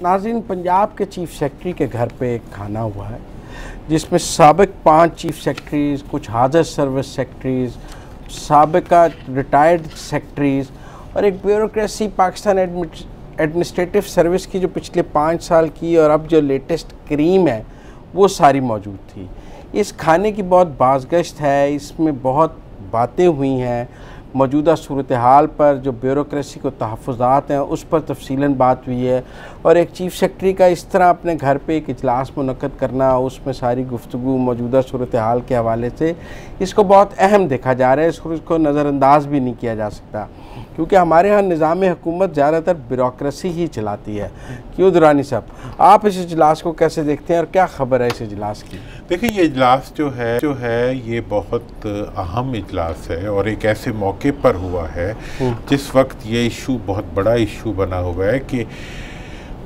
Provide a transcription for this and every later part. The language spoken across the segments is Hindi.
नाज़रीन, पंजाब के चीफ सेक्रेटरी के घर पे एक खाना हुआ है जिसमें साबिक 5 चीफ सेक्रेटरीज़, कुछ हाज़र सर्विस सेक्रेटरीज़, साबिका रिटायर्ड सेक्रेटरीज़ और एक ब्यूरोक्रेसी पाकिस्तान एडमिनिस्ट्रेटिव सर्विस की जो पिछले 5 साल की और अब जो लेटेस्ट क्रीम है वो सारी मौजूद थी। इस खाने की बहुत बाज़गश्त है, इसमें बहुत बातें हुई हैं मौजूदा सूरत हाल पर, जो ब्यूरोक्रेसी को तहफ़्फ़ुज़ात हैं उस पर तफसीलन बात हुई है। और एक चीफ सेक्रेटरी का इस तरह अपने घर पे एक इजलास मुनक़्क़द करना, उसमें सारी गुफ्तगू मौजूदा सूरत हाल के हवाले से, इसको बहुत अहम देखा जा रहा है। इसको नज़रअंदाज भी नहीं किया जा सकता क्योंकि हमारे यहाँ निज़ाम हुकूमत ज़्यादातर ब्यूरोक्रेसी ही चलाती है। क्यों दुरानी साहब, आप इस इजलास को कैसे देखते हैं और क्या ख़बर है इस इजलास की? देखिए, ये इजलास जो है ये बहुत अहम इजलास है और एक ऐसे मौके पर हुआ है जिस वक्त ये इशू बहुत बड़ा इशू बना हुआ है कि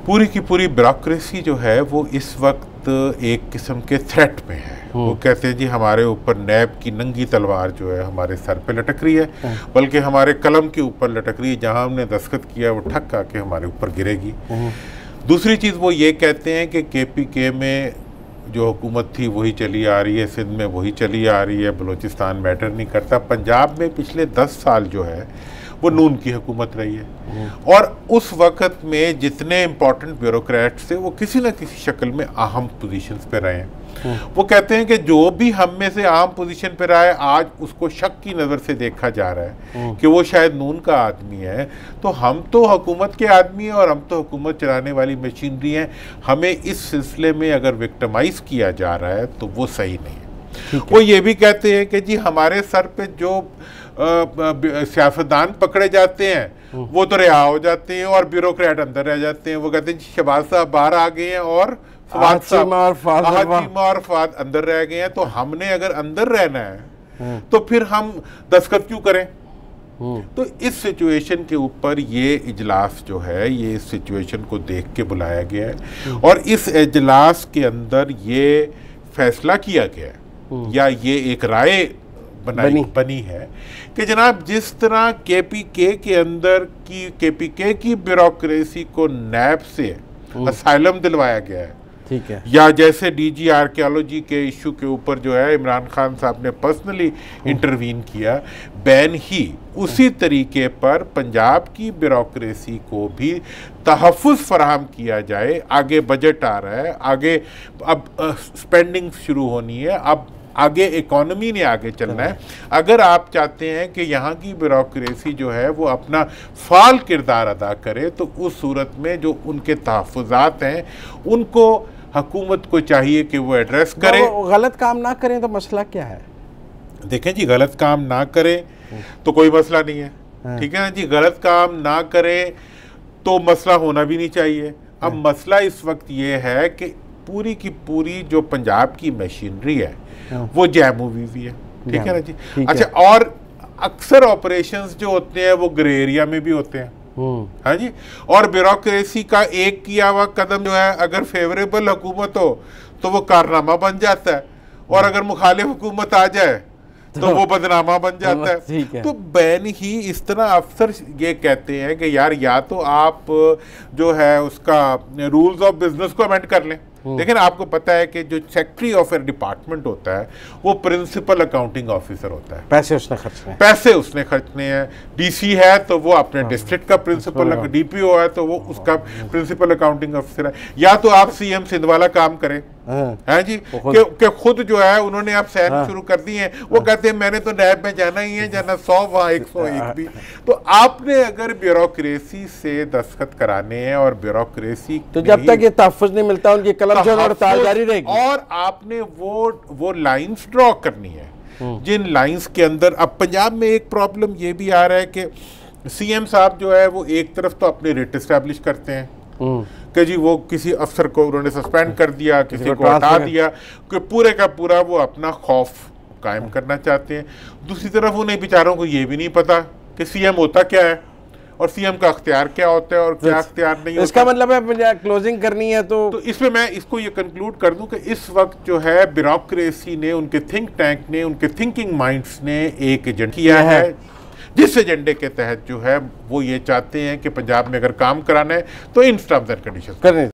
पूरी की पूरी ब्यूरोक्रेसी जो है वो इस वक्त एक किस्म के थ्रेट में है। वो कहते हैं जी हमारे ऊपर नैब की नंगी तलवार जो है हमारे सर पे लटक रही है, बल्कि हमारे कलम के ऊपर लटक रही है। जहां हमने दस्तखत किया वो ठक आके हमारे ऊपर गिरेगी। दूसरी चीज़ वो ये कहते हैं कि KPK में जो हुकूमत थी वही चली आ रही है, सिंध में वही चली आ रही है, बलूचिस्तान मैटर नहीं करता। पंजाब में पिछले 10 साल जो है वो नून की हुकूमत रही है और उस वक़्त में जितने इम्पोर्टेंट ब्यूरोक्रेट्स थे वो किसी न किसी शक्ल में अहम पोजीशंस पे रहे हैं। वो कहते हैं कि जो भी हम में से अहम पोजीशन पे रहा है आज उसको शक की नज़र से देखा जा रहा है कि वो शायद नून का आदमी है। तो हम तो हुकूमत के आदमी हैं और हम तो हुकूमत चलाने वाली मशीनरी हैं। हमें इस सिलसिले में अगर विक्टिमाइज़ किया जा रहा है तो वो सही नहीं है। वो ये भी कहते हैं कि जी हमारे सर पे जो सियासतदान पकड़े जाते हैं वो तो रिहा हो जाते हैं और ब्यूरोक्रेट अंदर रह जाते हैं। वो कहते हैं शहबाज साहब बाहर आ गए हैं और फवाद और फवाद अंदर रह गए हैं। तो हमने अगर अंदर रहना है तो फिर हम दस्तखत क्यों करें? तो इस सिचुएशन के ऊपर ये इजलास जो है ये इस सिचुएशन को देख के बुलाया गया है और इस इजलास के अंदर ये फैसला किया गया है या ये एक राय बनी है कि जनाब जिस तरह KPK के अंदर की KPK की ब्यूरोक्रेसी को नैब से असाइलम दिलवाया गया है, ठीक है, या जैसे DG आर्कियोलॉजी के इशू के ऊपर जो है इमरान खान साहब ने पर्सनली इंटरवीन किया, बैन ही उसी तरीके पर पंजाब की ब्यूरोक्रेसी को भी तहफ़्फ़ुज़ फराहम किया जाए। आगे बजट आ रहा है, आगे अब स्पेंडिंग शुरू होनी है, अब आगे इकोनॉमी ने आगे चलना है। अगर आप चाहते हैं कि यहाँ की ब्यूरोक्रेसी जो है वो अपना फाल किरदार अदा करे तो उस सूरत में जो उनके तहफ़्फ़ुज़ात हैं उनको हुकूमत को चाहिए कि वो एड्रेस करे। गलत काम ना करें तो मसला क्या है? देखें जी, गलत काम ना करें तो कोई मसला नहीं है, ठीक है ना जी। गलत काम ना करें तो मसला होना भी नहीं चाहिए। अब मसला इस वक्त ये है कि पूरी की पूरी जो पंजाब की मशीनरी है वो जैम हुई हुई है, ठीक है ना जी। अच्छा, और अक्सर ऑपरेशंस जो होते हैं वो ग्रे एरिया में भी होते हैं, हाँ जी। और ब्यूरोक्रेसी का एक किया हुआ कदम जो है अगर फेवरेबल हुकूमत हो तो वो कारनामा बन जाता है और अगर मुखालिफ हुकूमत आ जाए तो वो बदनामा बन जाता है। तो बैन ही इस तरह अफसर ये कहते हैं कि यार या तो आप जो है उसका रूल्स ऑफ बिजनेस को अमेंड कर लें। लेकिन आपको पता है कि जो सेक्रेटरी ऑफ ए डिपार्टमेंट होता है वो प्रिंसिपल अकाउंटिंग ऑफिसर होता है। पैसे उसने खर्चने हैं। DC है तो वो अपने डिस्ट्रिक्ट का प्रिंसिपल, DPO है तो वो उसका प्रिंसिपल अकाउंटिंग ऑफिसर है। या तो आप CM सिंध वाला काम करें, है जी, कि खुद जो है उन्होंने आप सहन शुरू कर दिए हैं। वो कहते हैं मैंने तो नैब में जाना ही है, जाना 100 वहाँ 101 भी। तो आपने अगर ब्यूरोक्रेसी से दस्तखत कराने हैं और ब्यूरोक्रेसी तो जब तक ये तहफ़्फ़ुज़ नहीं मिलता उनकी कलम जारी रहेगी और आपने वो लाइंस ड्रॉ करनी है जिन लाइंस के अंदर। अब पंजाब में एक प्रॉब्लम ये भी आ रहा है कि CM साहब जो है वो एक तरफ तो अपने रेट एस्टैब्लिश करते हैं कि जी वो किसी अफसर को उन्होंने सस्पेंड कर दिया, किसी को हटा दिया, कि पूरे का पूरा वो अपना खौफ कायम करना चाहते हैं। दूसरी तरफ उन्हें बेचारों को ये भी नहीं पता कि CM होता क्या है और CM का अख्तियार क्या होता है और क्या अख्तियार नहीं होता। इसका मतलब है मुझे क्लोजिंग करनी है तो इसमें मैं इसको ये कंक्लूड कर दूं कि इस वक्त जो है ब्यूरोक्रेसी ने, उनके थिंक टैंक ने, उनके थिंकिंग माइंड्स ने एक एजेंडा किया है जिस एजेंडे के तहत जो है वो ये चाहते हैं कि पंजाब में अगर काम कराना है तो इन टर्म्स एंड कंडीशंस करें।